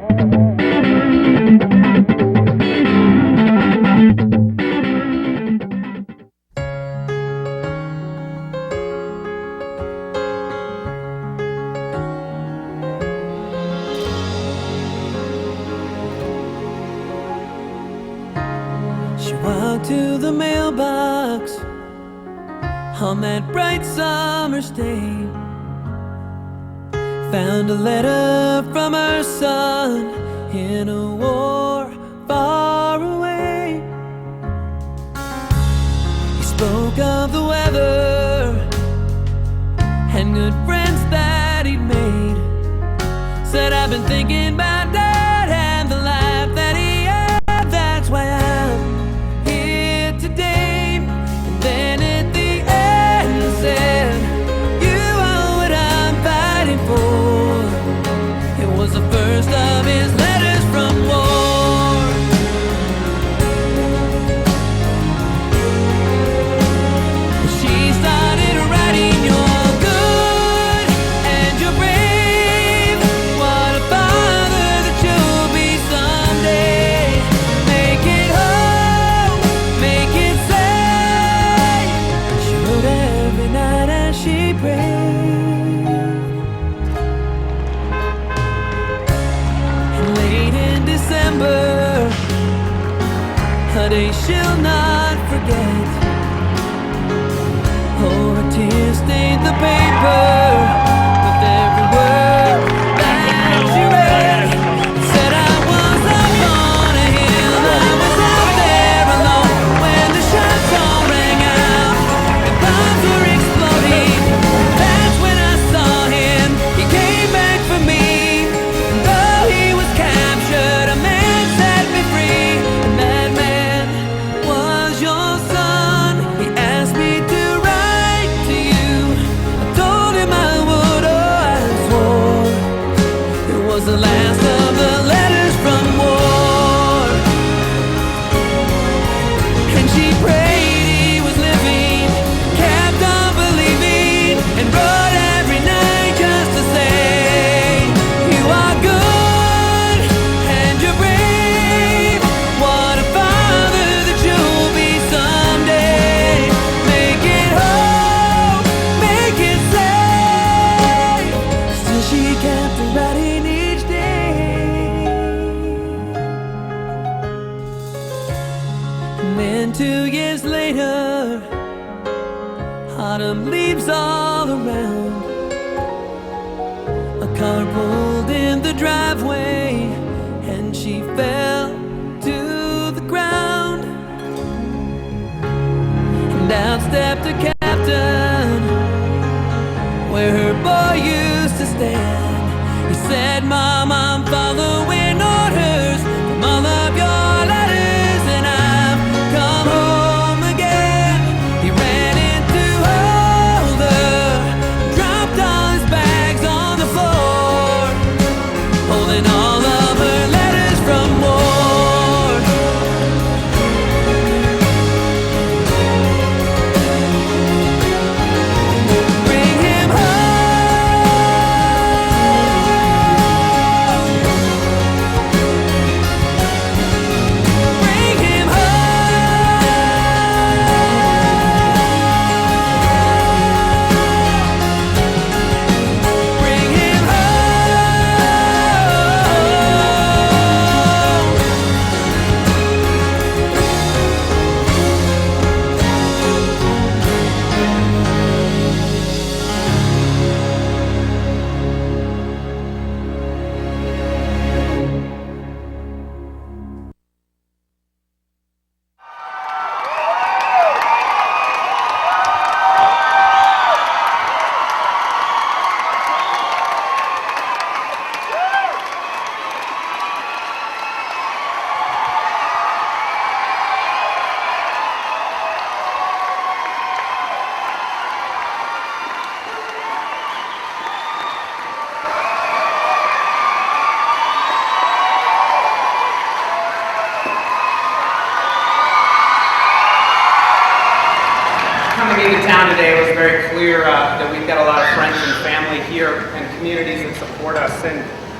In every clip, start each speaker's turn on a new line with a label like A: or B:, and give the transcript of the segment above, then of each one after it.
A: She walked to the mailbox on that bright summer's day, found a letter from her son in a war far away. He spoke of the weather and good friends that he'd made. Said, I've been thinking about Dad and the life that he had. That's why I'm here today. And then at the end said, you are what I'm fighting for. It was the first of his letters from war. She started writing, you're good and you're brave. What a father that you'll be someday. Make it home, make it safe. She wrote every night as she prayed. And late in December, a day she'll not forget. Oh, her tears stained the paper with every word that she read. Said I was up on a hill, I was out there alone when the shots all rang out and bombs were exploding. That's when I saw him, he came back for me. And though he was captured, a man set me free. And that man was your son. He asked me to write to you. I told him I would, oh I swore. It was the last of the letters from war. And she prayed he was living, kept on believing, and wrote every night just to say, you are good and you're brave. What a father that you'll be someday. Make it home, make it safe. Still she kept writing each day. And then 2 years later, autumn leaves all around. A car pulled in the driveway and she fell to the ground. And out stepped a captain where her boy used to stand. He said, Mom, I'm following orders from all of your letters, and I've come home again. He ran in to hold her, dropped all his bags on the floor, holding all of her letters from war. Bring him home. Bring him home. Bring him home.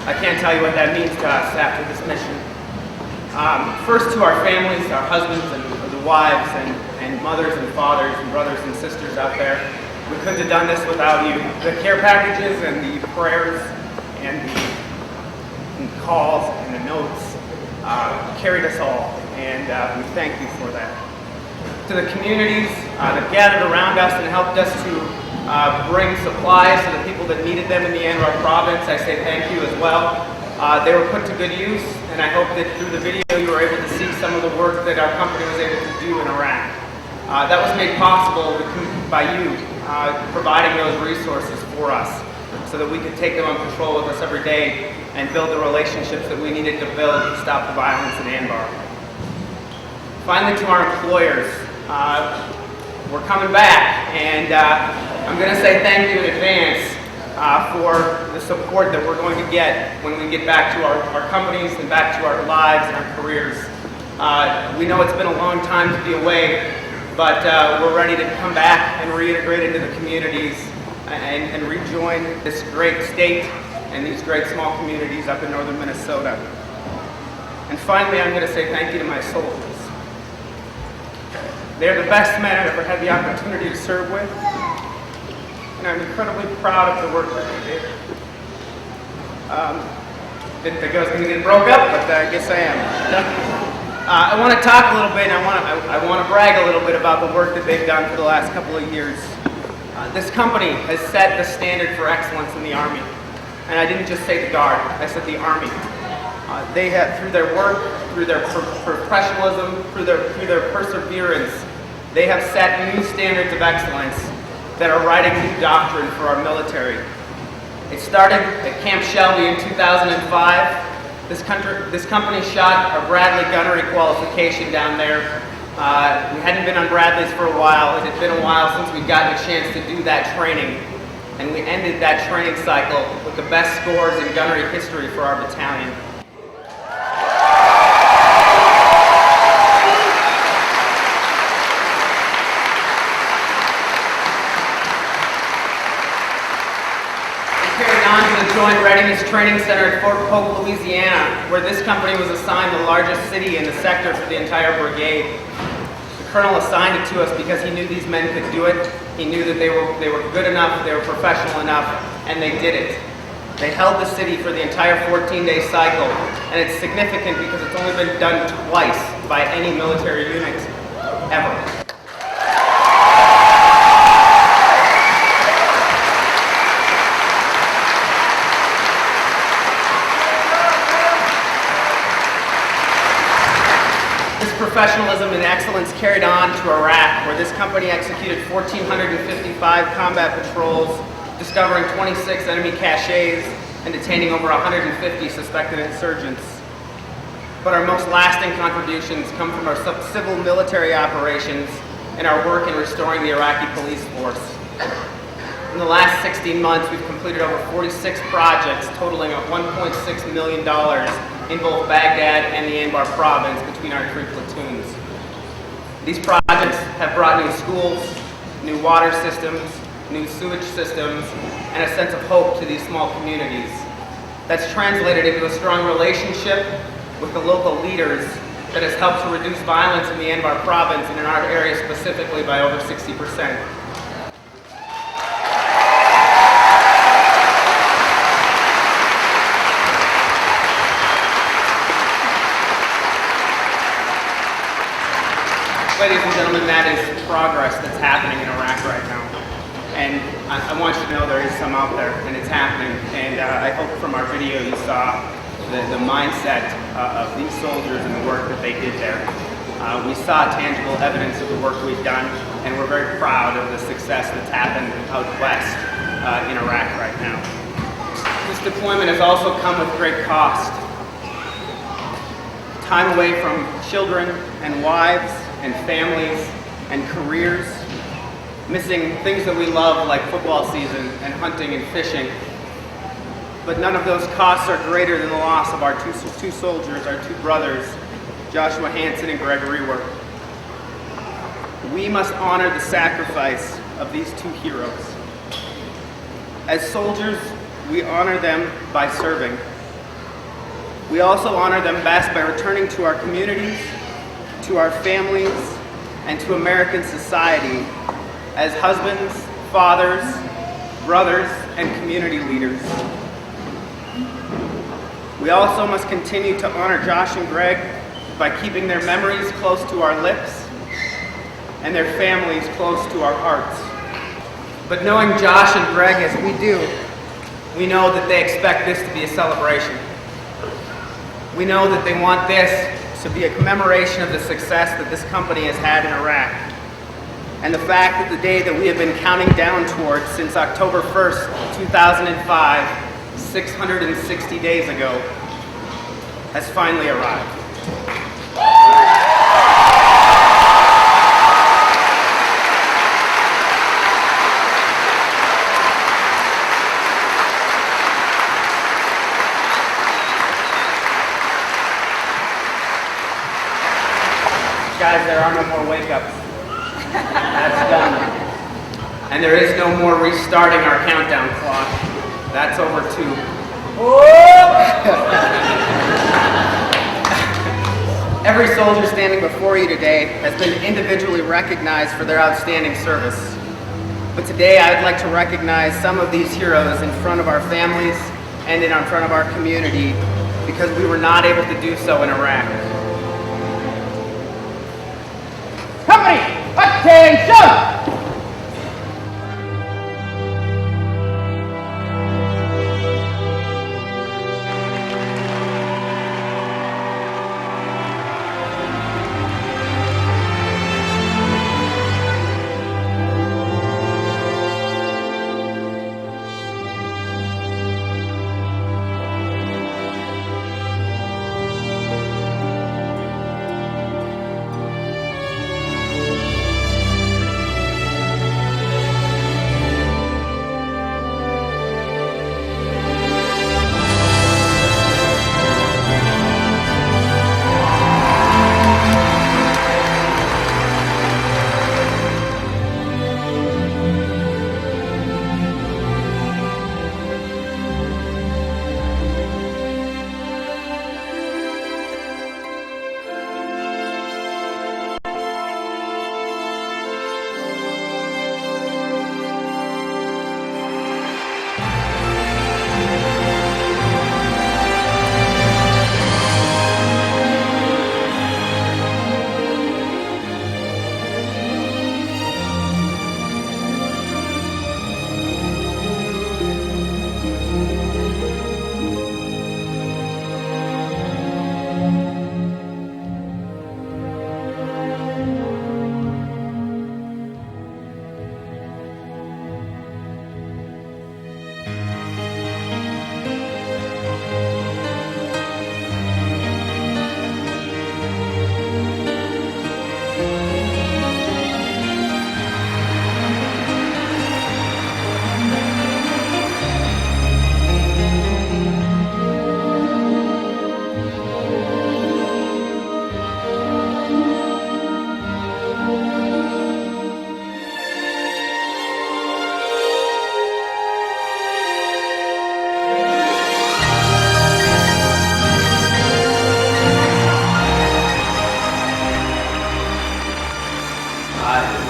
B: I can't tell you what that means to us after this mission. First to our families, our husbands and the wives and mothers and fathers and brothers and sisters out there. We couldn't have done this without you. The care packages and the prayers and the calls and the notes carried us all, and we thank you for that. To the communities that gathered around us and helped us to bring supplies to the people that needed them in the Anbar province, I say thank you as well. They were put to good use, and I hope that through the video you were able to see some of the work that our company was able to do in Iraq. That was made possible by you providing those resources for us so that we could take them on patrol with us every day and build the relationships that we needed to build to stop the violence in Anbar. Finally, to our employers, we're coming back, and I'm going to say thank you in advance for the support that we're going to get when we get back to our companies and back to our lives and our careers. We know it's been a long time to be away, but we're ready to come back and reintegrate into the communities and rejoin this great state and these great small communities up in northern Minnesota. And finally, I'm going to say thank you to my soldiers. They're the best men I've ever had the opportunity to serve with, and I'm incredibly proud of the work that they did. Didn't think I was going to get broke up, but I guess I am. I want to talk a little bit, and I want to brag a little bit about the work that they've done for the last couple of years. This company has set the standard for excellence in the Army, and I didn't just say the Guard, I said the Army. They have, through their work, through their professionalism, through their perseverance, they have set new standards of excellence that are writing new doctrine for our military. It started at Camp Shelby in 2005. This company shot our Bradley gunnery qualification down there. We hadn't been on Bradley's for a while. It had been a while since we'd gotten a chance to do that training. And we ended that training cycle with the best scores in gunnery history for our battalion. Joint Readiness Training Center at Fort Polk, Louisiana, where this company was assigned the largest city in the sector for the entire brigade. The colonel assigned it to us because he knew these men could do it. He knew that they were good enough, they were professional enough, and they did it. They held the city for the entire 14-day cycle, and it's significant because it's only been done twice by any military unit, ever. Professionalism and excellence carried on to Iraq, where this company executed 1,455 combat patrols, discovering 26 enemy caches and detaining over 150 suspected insurgents. But our most lasting contributions come from our civil military operations and our work in restoring the Iraqi police force. In the last 16 months, we've completed over 46 projects totaling $1.6 million in both Baghdad and the Anbar province between our 3 platoons. These projects have brought new schools, new water systems, new sewage systems, and a sense of hope to these small communities. That's translated into a strong relationship with the local leaders that has helped to reduce violence in the Anbar province and in our area specifically by over 60%. Ladies and gentlemen, that is progress that's happening in Iraq right now. And I want you to know there is some out there, and it's happening. And I hope from our video you saw the mindset of these soldiers and the work that they did there. We saw tangible evidence of the work we've done, and we're very proud of the success that's happened out west in Iraq right now. This deployment has also come with great cost. Time away from children and wives and families and careers, missing things that we love like football season and hunting and fishing. But none of those costs are greater than the loss of our two soldiers, our 2 brothers, Joshua Hansen and Gregory Work. We must honor the sacrifice of these 2 heroes. As soldiers, we honor them by serving. We also honor them best by returning to our communities, to our families, and to American society as husbands, fathers, brothers, and community leaders. We also must continue to honor Josh and Greg by keeping their memories close to our lips and their families close to our hearts. But knowing Josh and Greg as we do, we know that they expect this to be a celebration. We know that they want this to be a commemoration of the success that this company has had in Iraq. And the fact that the day that we have been counting down towards since October 1st, 2005, 660 days ago, has finally arrived. Guys, there are no more wake-ups. That's done. And there is no more restarting our countdown clock. That's over too. Every soldier standing before you today has been individually recognized for their outstanding service. But today I would like to recognize some of these heroes in front of our families and in front of our community because we were not able to do so in Iraq. Company, attention!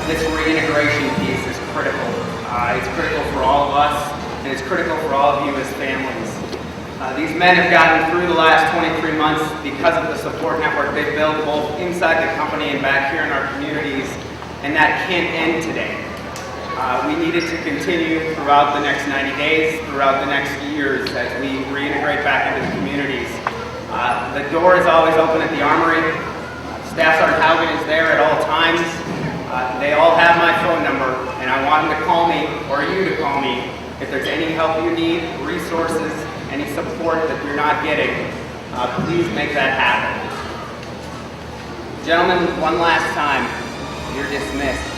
B: This reintegration piece is critical. It's critical for all of us, and it's critical for all of you as families. These men have gotten through the last 23 months because of the support network they've built both inside the company and back here in our communities, and that can't end today. We need it to continue throughout the next 90 days, throughout the next years as we reintegrate back into the communities. The door is always open at the Armory. Staff Sergeant Haugen is there at all times. They all have my phone number, and I want them to call me, or you to call me, if there's any help you need, resources, any support that you're not getting. Please make that happen. Gentlemen, one last time, you're dismissed.